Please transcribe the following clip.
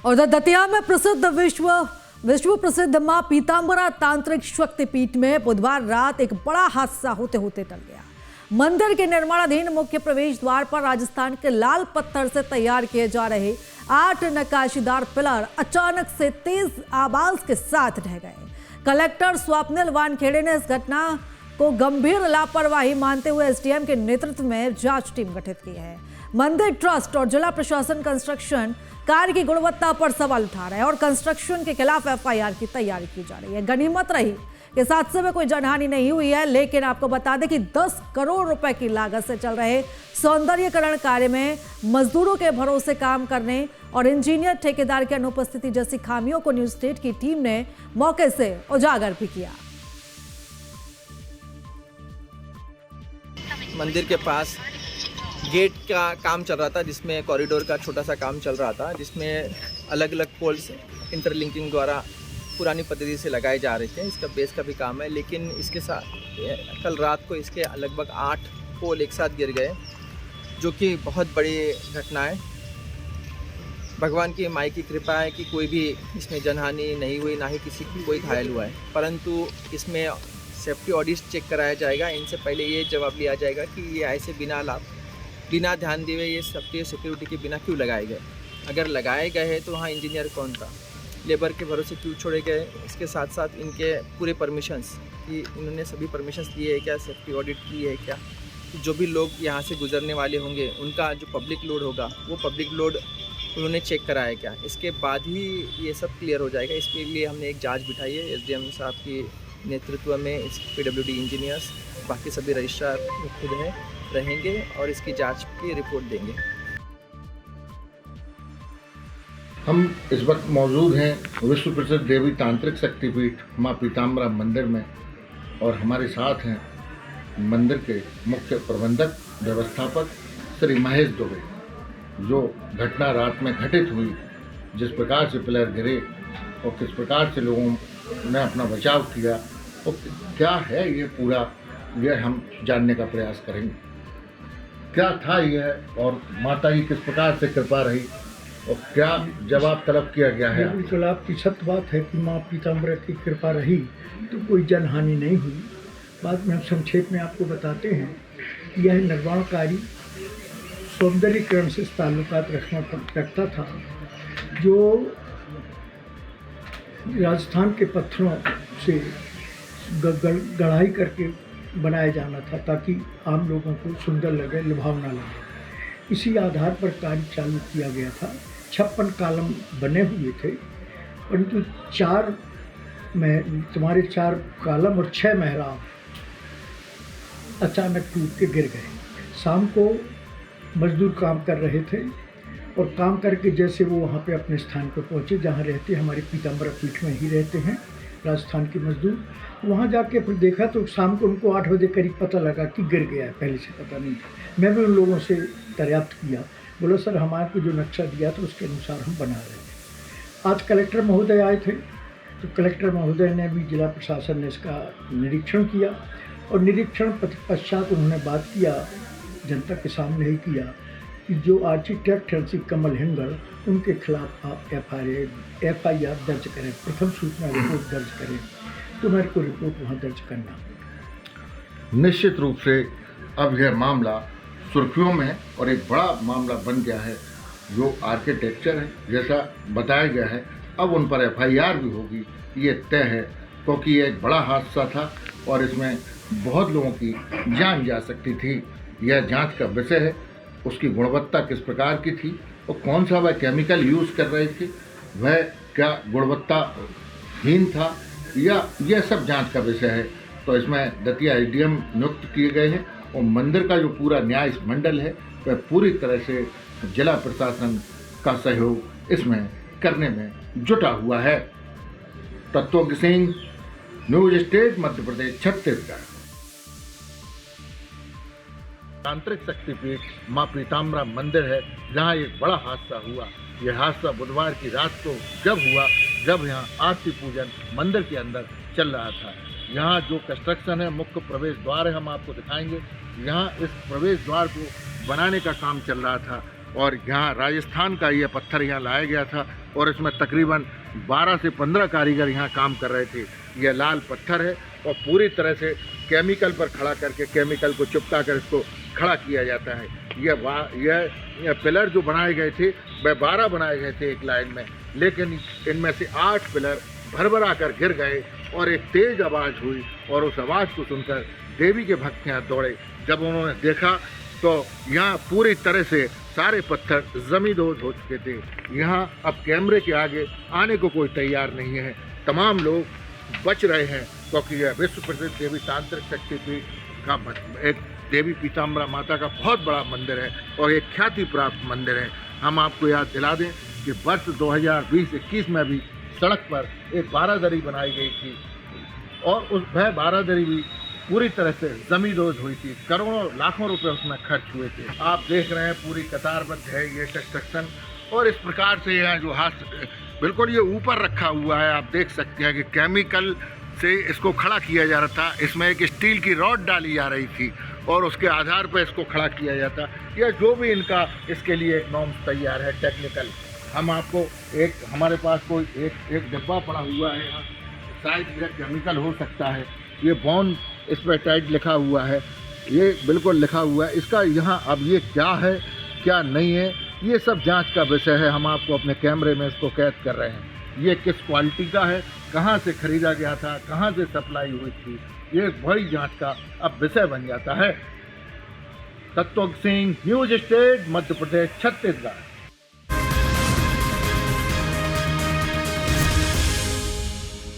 और दतिया में प्रसिद्ध विश्व प्रसिद्ध मां पीतांबरा तांत्रिक शक्तिपीठ में बुधवार रात एक बड़ा हादसा होते होते टल गया। मंदिर के निर्माणाधीन मुख्य प्रवेश द्वार पर राजस्थान के लाल पत्थर से तैयार किए जा रहे 8 नक्काशीदार पिलर अचानक से तेज आवाज के साथ ढह गए। कलेक्टर स्वप्निल वानखेड़े ने इस घटना को गंभीर लापरवाही मानते हुए एसडीएम के नेतृत्व में जांच टीम गठित की है। मंदिर ट्रस्ट और जिला प्रशासन कंस्ट्रक्शन कार्य की गुणवत्ता पर सवाल उठा रहा है और कंस्ट्रक्शन के खिलाफ एफआईआर की तैयारी की जा रही है। गनीमत रही कि इस हादसे में कोई जनहानि नहीं हुई है, लेकिन आपको बता दें कि 10 करोड़ रुपए की लागत से चल रहे सौंदर्यीकरण कार्य में मजदूरों के भरोसे काम करने और इंजीनियर ठेकेदार की अनुपस्थिति जैसी खामियों को न्यूज स्टेट की टीम ने मौके से उजागर भी किया। मंदिर के पास गेट का काम चल रहा था, जिसमें कॉरिडोर का छोटा सा काम चल रहा था, जिसमें अलग अलग पोल्स इंटरलिंकिंग द्वारा पुरानी पद्धति से लगाए जा रहे थे। इसका बेस का भी काम है, लेकिन इसके साथ कल रात को इसके लगभग 8 पोल एक साथ गिर गए, जो कि बहुत बड़ी घटना है। भगवान की माई की कृपा है कि कोई भी इसमें जनहानि नहीं हुई, ना ही किसी की कोई घायल हुआ है। परंतु इसमें सेफ्टी ऑडिट चेक कराया जाएगा। इनसे पहले ये जवाब लिया जाएगा कि ये ऐसे बिना ध्यान दिए ये सेफ्टी सिक्योरिटी के बिना क्यों लगाए गए। अगर लगाए गए हैं तो वहाँ इंजीनियर कौन था, लेबर के भरोसे क्यों छोड़े गए। इसके साथ साथ इनके पूरे परमिशंस कि इन्होंने सभी परमिशंस दिए है क्या, सेफ्टी ऑडिट की है क्या, जो भी लोग यहाँ से गुजरने वाले होंगे उनका जो पब्लिक लोड होगा वो पब्लिक लोड उन्होंने चेक कराया क्या। इसके बाद ही ये सब क्लियर हो जाएगा। इसके लिए हमने एक जाँच बिठाई है एसडीएम साहब की नेतृत्व में। इस पीडब्ल्यूडी इंजीनियर्स बाकी सभी रजिस्ट्रार खुद हैं रहेंगे और इसकी जांच की रिपोर्ट देंगे। हम इस वक्त मौजूद हैं विश्व प्रसिद्ध देवी तांत्रिक शक्तिपीठ मां पीतांबरा मंदिर में और हमारे साथ हैं मंदिर के मुख्य प्रबंधक व्यवस्थापक श्री महेश दुबे। जो घटना रात में घटित हुई, जिस प्रकार से पिलर गिरे और किस प्रकार से लोगों ने अपना बचाव किया और क्या है ये पूरा, यह हम जानने का प्रयास करेंगे। क्या था यह और माता की किस प्रकार से कृपा रही और क्या जवाब तलब किया गया है। बिल्कुल आपकी सत्य बात है कि माँ पीतांबरा की कृपा रही तो कोई जनहानि नहीं हुई। बाद में हम संक्षेप में आपको बताते हैं कि यह निर्माण कार्य सौंदर्यीकरण से ताल्लुकात रखता था, जो राजस्थान के पत्थरों से गढ़ाई करके बनाया जाना था ताकि आम लोगों को सुंदर लगे, लुभावना लगे। इसी आधार पर कार्य चालू किया गया था। 56 कॉलम बने हुए थे, परंतु 4 कॉलम और 6 मेहराब अचानक टूट के गिर गए। शाम को मजदूर काम कर रहे थे और काम करके जैसे वो वहाँ पे अपने स्थान पर पहुँचे जहाँ रहते, हमारे पीतांबरा पीठ में ही रहते हैं राजस्थान के मजदूर, वहाँ जाके फिर देखा तो शाम को उनको 8 बजे करीब पता लगा कि गिर गया है, पहले से पता नहीं था। मैं भी उन लोगों से दरियाफ्त किया, बोला सर हमारे को जो नक्शा दिया था उसके अनुसार हम बना रहे थे। आज कलेक्टर महोदय आए थे, तो कलेक्टर महोदय ने भी जिला प्रशासन ने इसका निरीक्षण किया और निरीक्षण पश्चात उन्होंने बात किया, जनता के सामने ही किया कि जो आर्किटेक्ट हैं श्री कमल हिंगल, उनके खिलाफ आप एफआईआर दर्ज करें, प्रथम सूचना रिपोर्ट दर्ज करें। तो मेरे को रिपोर्ट वहाँ दर्ज करना। निश्चित रूप से अब यह मामला सुर्खियों में और एक बड़ा मामला बन गया है। जो आर्किटेक्चर है जैसा बताया गया है, अब उन पर एफआईआर भी होगी, ये तय है, क्योंकि ये एक बड़ा हादसा था और इसमें बहुत लोगों की जान जा सकती थी। यह जांच का विषय है, उसकी गुणवत्ता किस प्रकार की थी और कौन सा वह केमिकल यूज़ कर रहे थे, वह क्या गुणवत्ताहीन था, या यह सब जांच का विषय है। तो इसमें दतिया एसडीएम नियुक्त किए गए हैं और मंदिर का जो पूरा न्याय मंडल है वह पूरी तरह से जिला प्रशासन का सहयोग इसमें करने में जुटा हुआ है। तत्वज्ञ सिंह, न्यूज स्टेट, मध्य प्रदेश, छत्तीसगढ़। तांत्रिक शक्तिपीठ मां पीतांबरा मंदिर है जहां एक बड़ा हादसा हुआ। यह हादसा बुधवार की रात को जब हुआ, जब यहाँ आरती पूजन मंदिर के अंदर चल रहा था। यहाँ जो कंस्ट्रक्शन है, मुख्य प्रवेश द्वार है, हम आपको दिखाएंगे। यहाँ इस प्रवेश द्वार को बनाने का काम चल रहा था और यहाँ राजस्थान का ये पत्थर यहाँ लाया गया था और इसमें तकरीबन 12 से 15 कारीगर यहाँ काम कर रहे थे। यह लाल पत्थर है और पूरी तरह से केमिकल पर खड़ा करके केमिकल को चिपका कर इसको खड़ा किया जाता है। यह पिलर जो बनाए गए थे वह 12 बनाए गए थे एक लाइन में, लेकिन इनमें से 8 पिलर भरभरा कर गिर गए और एक तेज आवाज़ हुई और उस आवाज़ को सुनकर देवी के भक्त यहाँ दौड़े। जब उन्होंने देखा तो यहाँ पूरी तरह से सारे पत्थर जमींदोज हो चुके थे। यहाँ अब कैमरे के आगे आने को कोई तैयार नहीं है। तमाम लोग बच रहे हैं क्योंकि यह विश्व प्रसिद्ध देवी तांत्रिक शक्तिपीठ का एक देवी पीताम्बरा माता का बहुत बड़ा मंदिर है और एक ख्याति प्राप्त मंदिर है। हम आपको याद दिला दें कि वर्ष 2020-21 में भी सड़क पर एक बारादरी बनाई गई थी और वह बारादरी भी पूरी तरह से जमींदोज हुई थी। करोड़ों लाखों रुपए उसमें खर्च हुए थे। आप देख रहे हैं पूरी कतारबद्ध है ये कंस्ट्रक्शन और इस प्रकार से यहाँ जो हाथ बिल्कुल ये ऊपर रखा हुआ है, आप देख सकते हैं कि केमिकल से इसको खड़ा किया जा रहा था। इसमें एक स्टील की रॉड डाली जा रही थी और उसके आधार पर इसको खड़ा किया जाता। या जो भी इनका इसके लिए एक नॉर्म्स तैयार है टेक्निकल। हम आपको हमारे पास कोई एक डिब्बा पड़ा हुआ है यहाँ, शायद यह केमिकल हो सकता है। ये बॉन इस पर टाइट लिखा हुआ है, ये बिल्कुल लिखा हुआ है। इसका यहाँ अब ये क्या है क्या नहीं है ये सब जांच का विषय है। हम आपको अपने कैमरे में इसको कैद कर रहे हैं। ये किस क्वालिटी का है, कहाँ से खरीदा गया था, कहाँ से सप्लाई हुई थी, ये बड़ी जांच का अब विषय बन जाता है। तत्वज्ञ सिंह, न्यूज स्टेट, मध्य प्रदेश, छत्तीसगढ़।